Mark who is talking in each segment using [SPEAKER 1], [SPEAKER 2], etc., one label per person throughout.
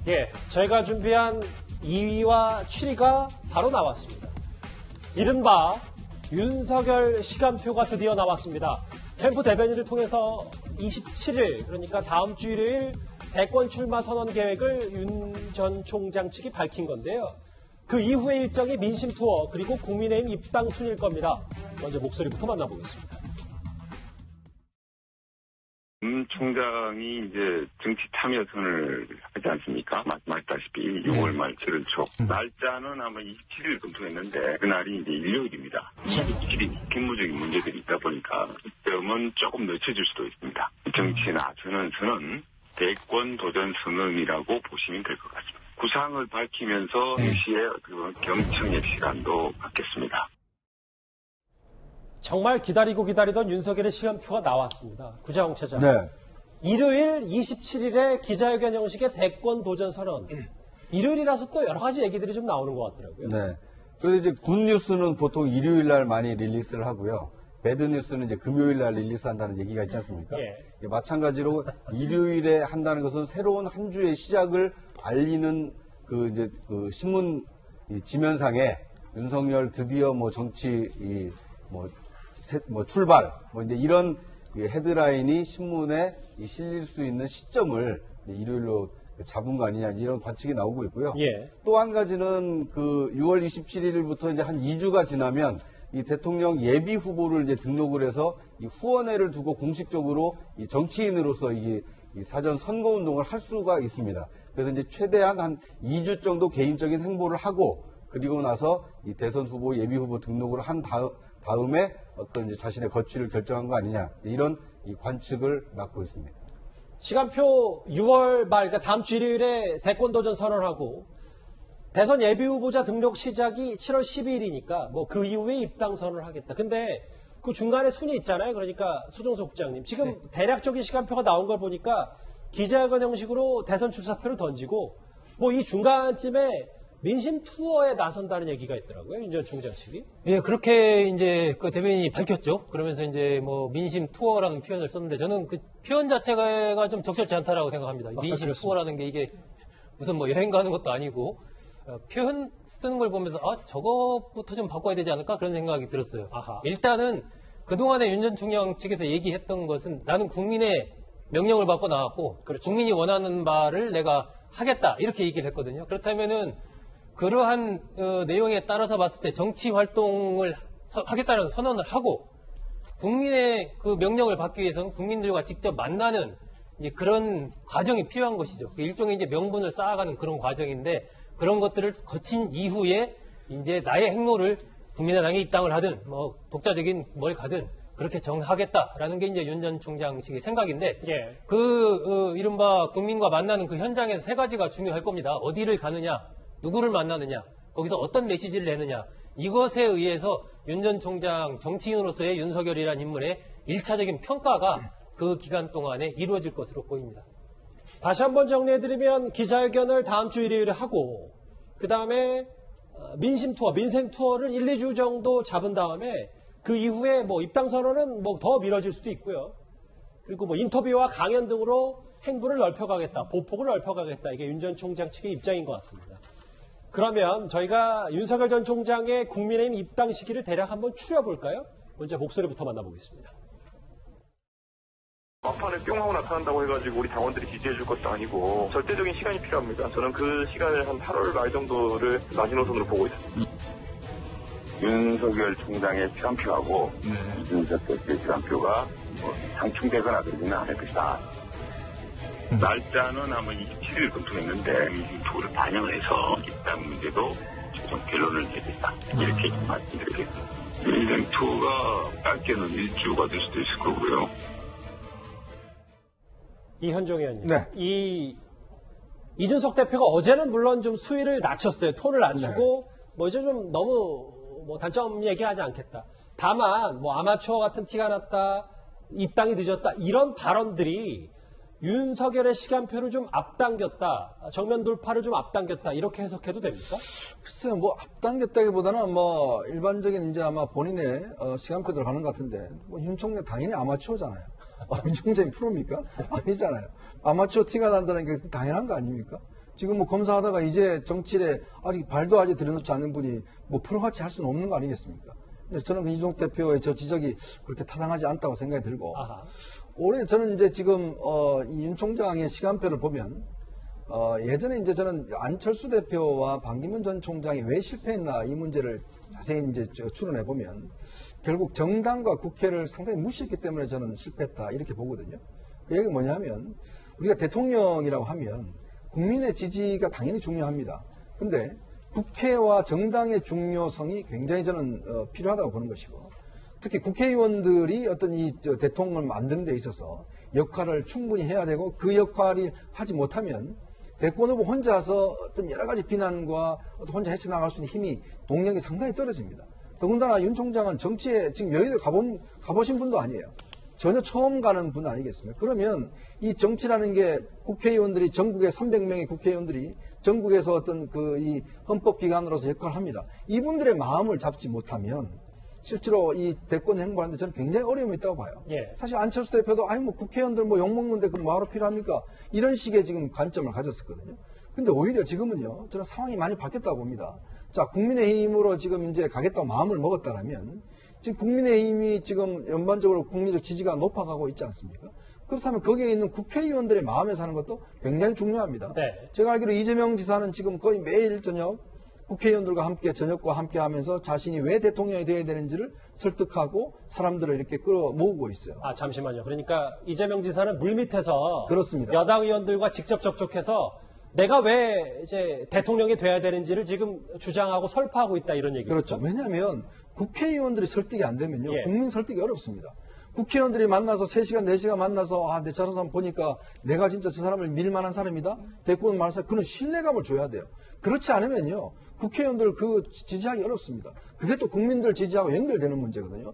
[SPEAKER 1] 예, 저희가 준비한 2위와 7위가 바로 나왔습니다. 이른바 윤석열 시간표가 드디어 나왔습니다. 캠프 대변인을 통해서 27일, 그러니까 다음 주 일요일 대권 출마 선언 계획을 윤 전 총장 측이 밝힌 건데요. 그 이후의 일정이 민심 투어 그리고 국민의힘 입당 순일 겁니다. 먼저 목소리부터 만나보겠습니다.
[SPEAKER 2] 윤 총장이 이제 정치 참여선을 하지 않습니까? 말씀하셨다시피 6월 말 7월 초. 날짜는 아마 27일 검토했는데 그날이 이제 일요일입니다. 27일 직무적인 문제들이 있다 보니까 시점은 조금 늦춰질 수도 있습니다. 정치나 선언은 대권 도전 선언이라고 보시면 될 것 같습니다. 구상을 밝히면서 동시에 경청의 시간도 갖겠습니다.
[SPEAKER 1] 정말 기다리고 기다리던 윤석열의 시간표가 나왔습니다. 구자홍 차장.
[SPEAKER 3] 네.
[SPEAKER 1] 일요일 27일에 기자회견 형식의 대권 도전 선언. 일요일이라서 또 여러 가지 얘기들이 좀 나오는 것 같더라고요.
[SPEAKER 3] 네. 그래서 이제 굿뉴스는 보통 일요일 날 많이 릴리스를 하고요. 배드뉴스는 이제 금요일 날 릴리스한다는 얘기가 있지 않습니까?
[SPEAKER 1] 예.
[SPEAKER 3] 마찬가지로 일요일에 한다는 것은 새로운 한 주의 시작을 알리는 그 신문 지면상에 윤석열 드디어 뭐 정치 출발 이제 이런 헤드라인이 신문에 실릴 수 있는 시점을 일요일로 잡은 거 아니냐 이런 관측이 나오고 있고요.
[SPEAKER 1] 예.
[SPEAKER 3] 또 한 가지는 그 6월 27일부터 이제 한 2주가 지나면 이 대통령 예비 후보를 이제 등록을 해서 이 후원회를 두고 공식적으로 이 정치인으로서 이 사전 선거 운동을 할 수가 있습니다. 그래서 이제 최대한 한 2주 정도 개인적인 행보를 하고 그리고 나서 이 대선 후보 예비 후보 등록을 한 다음에 어떤 이제 자신의 거취를 결정한 거 아니냐 이런 이 관측을 낳고 있습니다.
[SPEAKER 1] 시간표 6월 말, 그러니까 다음 주 일요일에 대권 도전 선언하고 대선 예비 후보자 등록 시작이 7월 12일이니까 뭐 그 이후에 입당 선언을 하겠다. 근데 그 중간에 순위 있잖아요. 그러니까 소정석 국장님. 지금 대략적인 시간표가 나온 걸 보니까 기자회견 형식으로 대선 출사표를 던지고 뭐 이 중간쯤에 민심 투어에 나선다는 얘기가 있더라고요. 윤 전 총장 측이.
[SPEAKER 4] 예, 그렇게 이제 그 대변인이 밝혔죠. 그러면서 이제 뭐 민심 투어라는 표현을 썼는데 저는 그 표현 자체가 좀 적절치 않다라고 생각합니다. 민심 투어라는 게 이게 무슨 뭐 여행 가는 것도 아니고 표현 쓰는 걸 보면서 저것부터 좀 바꿔야 되지 않을까 그런 생각이 들었어요. 아하. 일단은 그동안에 윤 전 총장 측에서 얘기했던 것은 나는 국민의 명령을 받고 나왔고
[SPEAKER 1] 그렇죠.
[SPEAKER 4] 국민이 원하는 바를 내가 하겠다 이렇게 얘기를 했거든요. 그렇다면은 그러한 내용에 따라서 봤을 때 정치 활동을 하겠다는 선언을 하고 국민의 그 명령을 받기 위해서는 국민들과 직접 만나는 이제 그런 과정이 필요한 것이죠. 일종의 이제 명분을 쌓아가는 그런 과정인데 그런 것들을 거친 이후에 이제 나의 행로를 국민의당에 입당을 하든 뭐 독자적인 뭘 가든 그렇게 정하겠다라는 게 이제 윤 전 총장식의 생각인데
[SPEAKER 1] 예.
[SPEAKER 4] 이른바 국민과 만나는 그 현장에서 세 가지가 중요할 겁니다. 어디를 가느냐, 누구를 만나느냐, 거기서 어떤 메시지를 내느냐 이것에 의해서 윤 전 총장 정치인으로서의 윤석열이라는 인물의 1차적인 평가가 그 기간 동안에 이루어질 것으로 보입니다.
[SPEAKER 1] 다시 한번 정리해드리면 기자회견을 다음 주 일요일에 하고 그 다음에 민심 투어, 민생 투어를 1, 2주 정도 잡은 다음에 그 이후에 뭐 입당 선언은 뭐 더 미뤄질 수도 있고요. 그리고 뭐 인터뷰와 강연 등으로 행보를 넓혀가겠다, 보폭을 넓혀가겠다. 이게 윤 전 총장 측의 입장인 것 같습니다. 그러면 저희가 윤석열 전 총장의 국민의힘 입당 시기를 대략 한번 추려볼까요? 먼저 목소리부터 만나보겠습니다.
[SPEAKER 5] 막판에 뿅 하고 나타난다고 해가지고 우리 당원들이 지지해줄 것도 아니고 절대적인 시간이 필요합니다. 저는 그 시간을 한 8월 말 정도를 마지노선으로 보고 있습니다.
[SPEAKER 2] 윤석열 총장의 시간표하고 이준석 대표의 시간표가 상충되거나 그러지는 않을 것이다. 날짜는 아마 27일 검토했는데 민심 투어를 반영해서 입당 문제도 최종 결론을 내겠다. 이렇게 말씀드리겠습니다. 민심 투어가 짧게는 1주가 될 수도 있을 거고요.
[SPEAKER 1] 이현종 의원님.
[SPEAKER 3] 네.
[SPEAKER 1] 이준석 대표가 어제는 물론 좀 수위를 낮췄어요. 톤을 낮추고 뭐 이제 좀 너무 뭐 단점 얘기하지 않겠다. 다만 뭐 아마추어 같은 티가 났다, 입당이 늦었다 이런 발언들이 윤석열의 시간표를 좀 앞당겼다, 정면 돌파를 좀 앞당겼다 이렇게 해석해도 됩니까?
[SPEAKER 6] 글쎄요, 뭐 앞당겼다기보다는 뭐 일반적인 이제 아마 본인의 시간표대로 가는 것 같은데 뭐 윤 총장 당연히 아마추어잖아요. 윤 총장이 프로입니까? 아니잖아요. 아마추어 티가 난다는 게 당연한 거 아닙니까? 지금 뭐 검사하다가 이제 정치에 아직 발도 아직 들여놓지 않는 분이 뭐 프로같이 할 수는 없는 거 아니겠습니까? 근데 저는 그 이종석 대표의 저 지적이 그렇게 타당하지 않다고 생각이 들고,
[SPEAKER 1] 아하.
[SPEAKER 6] 올해 저는 이제 지금 이 윤 총장의 시간표를 보면 예전에 이제 저는 안철수 대표와 반기문 전 총장이 왜 실패했나 이 문제를 자세히 이제 추론해 보면 결국 정당과 국회를 상당히 무시했기 때문에 저는 실패했다 이렇게 보거든요. 그 얘기가 뭐냐면 우리가 대통령이라고 하면 국민의 지지가 당연히 중요합니다. 근데 국회와 정당의 중요성이 굉장히 저는 필요하다고 보는 것이고, 특히 국회의원들이 어떤 이 대통령을 만드는 데 있어서 역할을 충분히 해야 되고, 그 역할을 하지 못하면 대권 후보 혼자서 어떤 여러 가지 비난과 혼자 헤쳐나갈 수 있는 힘이, 동력이 상당히 떨어집니다. 더군다나 윤 총장은 정치에 지금 여의도 가보신 분도 아니에요. 전혀 처음 가는 분 아니겠습니까? 그러면 이 정치라는 게 국회의원들이, 전국의 300명의 국회의원들이 전국에서 어떤 이 헌법기관으로서 역할을 합니다. 이분들의 마음을 잡지 못하면 실제로 이 대권 행보하는데 저는 굉장히 어려움이 있다고 봐요.
[SPEAKER 1] 예.
[SPEAKER 6] 사실 안철수 대표도 뭐 국회의원들 뭐 욕먹는데 그럼 뭐하러 필요합니까? 이런 식의 지금 관점을 가졌었거든요. 근데 오히려 지금은요, 저는 상황이 많이 바뀌었다고 봅니다. 자, 국민의힘으로 지금 이제 가겠다고 마음을 먹었다라면, 지금 국민의힘이 지금 연반적으로 국민적 지지가 높아가고 있지 않습니까? 그렇다면 거기에 있는 국회의원들의 마음에 사는 것도 굉장히 중요합니다.
[SPEAKER 1] 네.
[SPEAKER 6] 제가 알기로 이재명 지사는 지금 거의 매일 저녁 국회의원들과 함께 저녁과 함께 하면서 자신이 왜 대통령이 되어야 되는지를 설득하고 사람들을 이렇게 끌어 모으고 있어요.
[SPEAKER 1] 아, 잠시만요. 그러니까 이재명 지사는 물밑에서
[SPEAKER 6] 그렇습니다.
[SPEAKER 1] 여당 의원들과 직접 접촉해서 내가 왜 이제 대통령이 돼야 되는지를 지금 주장하고 설파하고 있다, 이런 얘기죠.
[SPEAKER 6] 그렇죠. 왜냐하면 국회의원들이 설득이 안 되면요,
[SPEAKER 1] 예.
[SPEAKER 6] 국민 설득이 어렵습니다. 국회의원들이 만나서 3시간, 4시간 만나서 내 저런 사람 보니까 내가 진짜 저 사람을 밀만한 사람이다? 대권 말해서 그런 신뢰감을 줘야 돼요. 그렇지 않으면요, 국회의원들 그 지지하기 어렵습니다. 그게 또 국민들 지지하고 연결되는 문제거든요.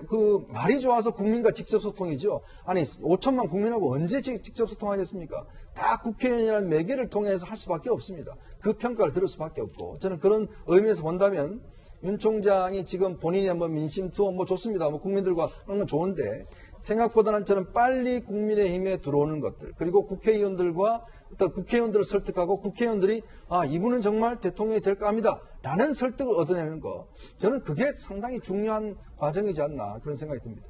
[SPEAKER 6] 그 말이 좋아서 국민과 직접 소통이죠. 아니 5천만 국민하고 언제 직접 소통하겠습니까? 다 국회의원이라는 매개를 통해서 할 수밖에 없습니다. 그 평가를 들을 수밖에 없고, 저는 그런 의미에서 본다면 윤 총장이 지금 본인이 한번 민심 투어 뭐 좋습니다. 뭐 국민들과 하는 건 좋은데, 생각보다는 저는 빨리 국민의힘에 들어오는 것들, 그리고 국회의원들과 어떤 국회의원들을 설득하고 국회의원들이 이분은 정말 대통령이 될까 합니다 라는 설득을 얻어내는 거, 저는 그게 상당히 중요한 과정이지 않나 그런 생각이 듭니다.